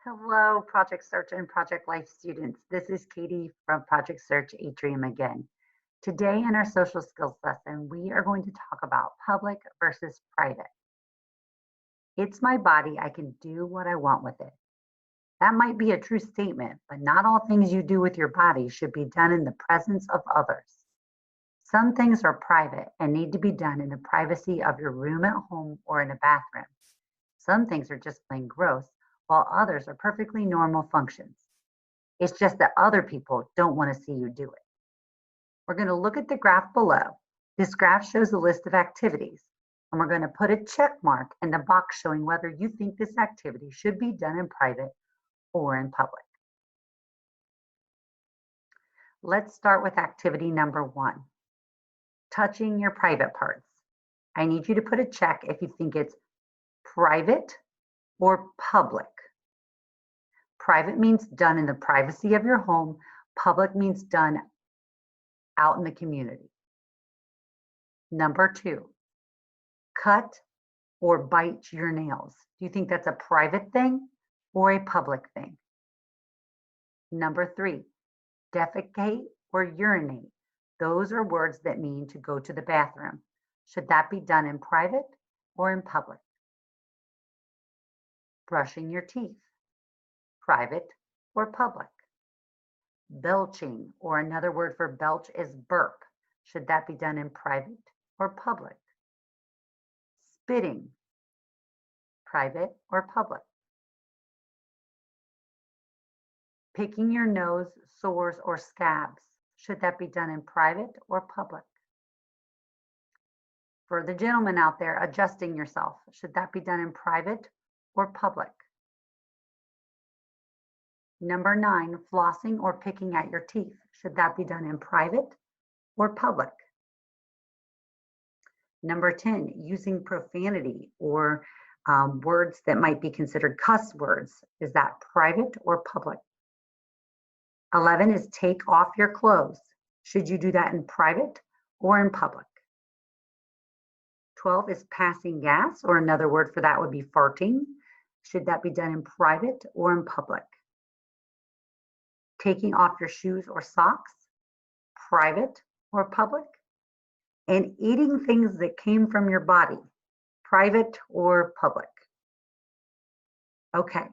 Hello, Project Search and Project Life students. This is Katie from Project Search Atrium again. Today in our social skills lesson, we are going to talk about public versus private. It's my body. I can do what I want with it. That might be a true statement, but not all things you do with your body should be done in the presence of others. Some things are private and need to be done in the privacy of your room at home or in a bathroom. Some things are just plain gross, while others are perfectly normal functions. It's just that other people don't want to see you do it. We're going to look at the graph below. This graph shows a list of activities, and we're going to put a check mark in the box showing whether you think this activity should be done in private or in public. Let's start with activity number 1, touching your private parts. I need you to put a check if you think it's private or public. Private means done in the privacy of your home. Public means done out in the community. Number 2, cut or bite your nails. Do you think that's a private thing or a public thing? Number 3, defecate or urinate. Those are words that mean to go to the bathroom. Should that be done in private or in public? Brushing your teeth, private or public? Belching, or another word for belch is burp. Should that be done in private or public? Spitting, private or public? Picking your nose, sores, or scabs. Should that be done in private or public? For the gentlemen out there, adjusting yourself. Should that be done in private or public? Number 9, flossing or picking at your teeth. Should that be done in private or public? Number 10, using profanity or words that might be considered cuss words. Is that private or public? 11 is take off your clothes. Should you do that in private or in public? 12 is passing gas, or another word for that would be farting. Should that be done in private or in public? Taking off your shoes or socks, private or public? And eating things that came from your body, private or public? Okay,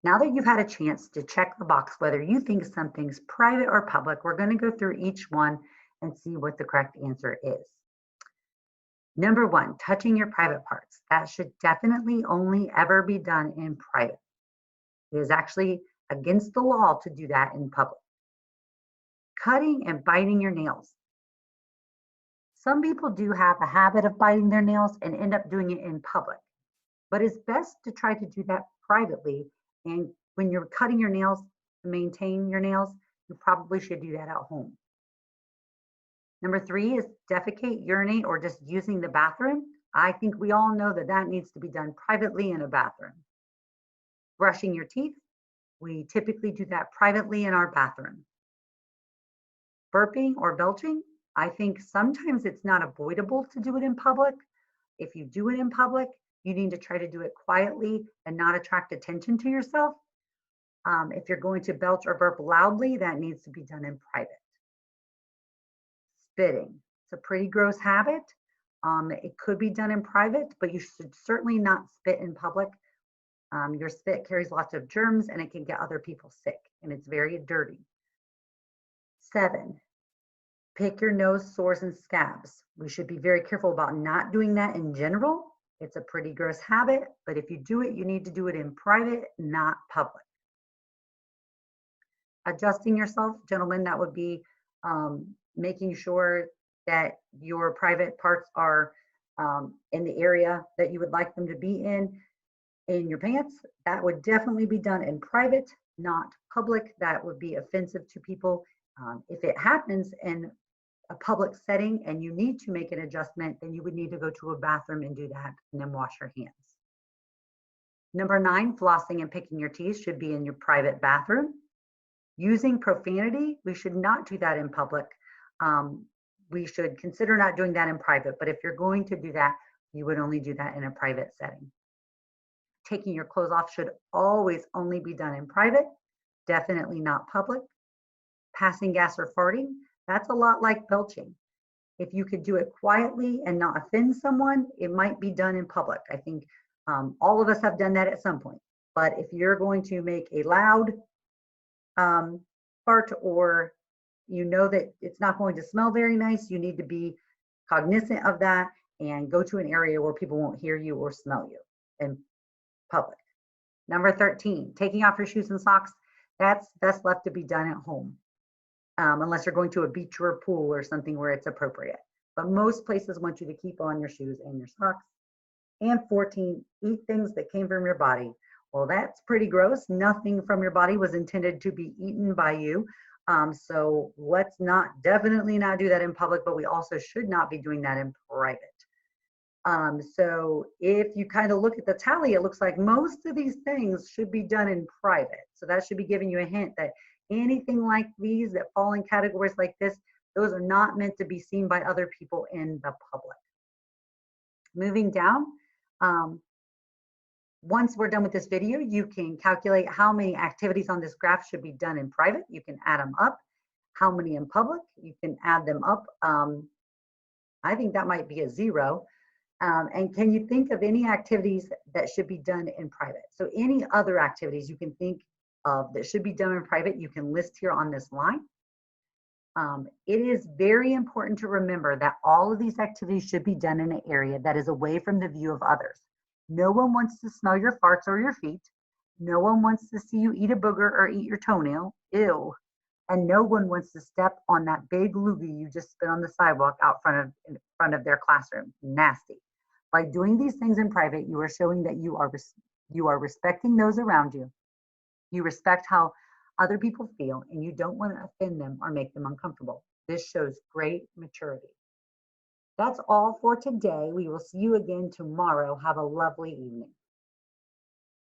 now that you've had a chance to check the box whether you think something's private or public, we're going to go through each one and see what the correct answer is. Number 1, touching your private parts. That should definitely only ever be done in private. It is actually against the law to do that in public. Cutting and biting your nails. Some people do have a habit of biting their nails and end up doing it in public, but it's best to try to do that privately. And when you're cutting your nails to maintain your nails, you probably should do that at home. Number 3 is defecate, urinate, or just using the bathroom. I think we all know that that needs to be done privately in a bathroom. Brushing your teeth, we typically do that privately in our bathroom. Burping or belching, I think sometimes it's not avoidable to do it in public. If you do it in public, you need to try to do it quietly and not attract attention to yourself. If you're going to belch or burp loudly, that needs to be done in private. Spitting, it's a pretty gross habit. It could be done in private, but you should certainly not spit in public. Your spit carries lots of germs and it can get other people sick, and it's very dirty. 7, pick your nose, sores, and scabs. We should be very careful about not doing that in general. It's a pretty gross habit, but if you do it, you need to do it in private, not public. Adjusting yourself, gentlemen, that would be making sure that your private parts are in the area that you would like them to be in your pants. That would definitely be done in private, not public. That would be offensive to people. If it happens in a public setting and you need to make an adjustment, then you would need to go to a bathroom and do that and then wash your hands. Number 9, flossing and picking your teeth should be in your private bathroom. Using profanity, we should not do that in public. We should consider not doing that in private, but if you're going to do that, you would only do that in a private setting. Taking your clothes off should always only be done in private, definitely not public. Passing gas or farting, that's a lot like belching. If you could do it quietly and not offend someone, it might be done in public. I think all of us have done that at some point. But if you're going to make a loud fart, or you know that it's not going to smell very nice, you need to be cognizant of that and go to an area where people won't hear you or smell you in public. Number 13, taking off your shoes and socks, that's best left to be done at home, unless you're going to a beach or a pool or something where it's appropriate. But most places want you to keep on your shoes and your socks. And 14, eat things that came from your body. Well, that's pretty gross. Nothing from your body was intended to be eaten by you. So let's definitely not do that in public, but we also should not be doing that in private. So if you kind of look at the tally, it looks like most of these things should be done in private. So that should be giving you a hint that anything like these that fall in categories like this, those are not meant to be seen by other people in the public. Moving down, once we're done with this video, you can calculate how many activities on this graph should be done in private. You can add them up. How many in public? You can add them up. I think that might be a 0. And can you think of any activities that should be done in private? So any other activities you can think of that should be done in private, you can list here on this line. It is very important to remember that all of these activities should be done in an area that is away from the view of others. No one wants to smell your farts or your feet. No one wants to see you eat a booger or eat your toenail. Ew. And no one wants to step on that big loogie you just spit on the sidewalk in front of their classroom. Nasty. By doing these things in private, you are showing that you are respecting those around you. You respect how other people feel, and you don't want to offend them or make them uncomfortable. This shows great maturity. That's all for today. We will see you again tomorrow. Have a lovely evening.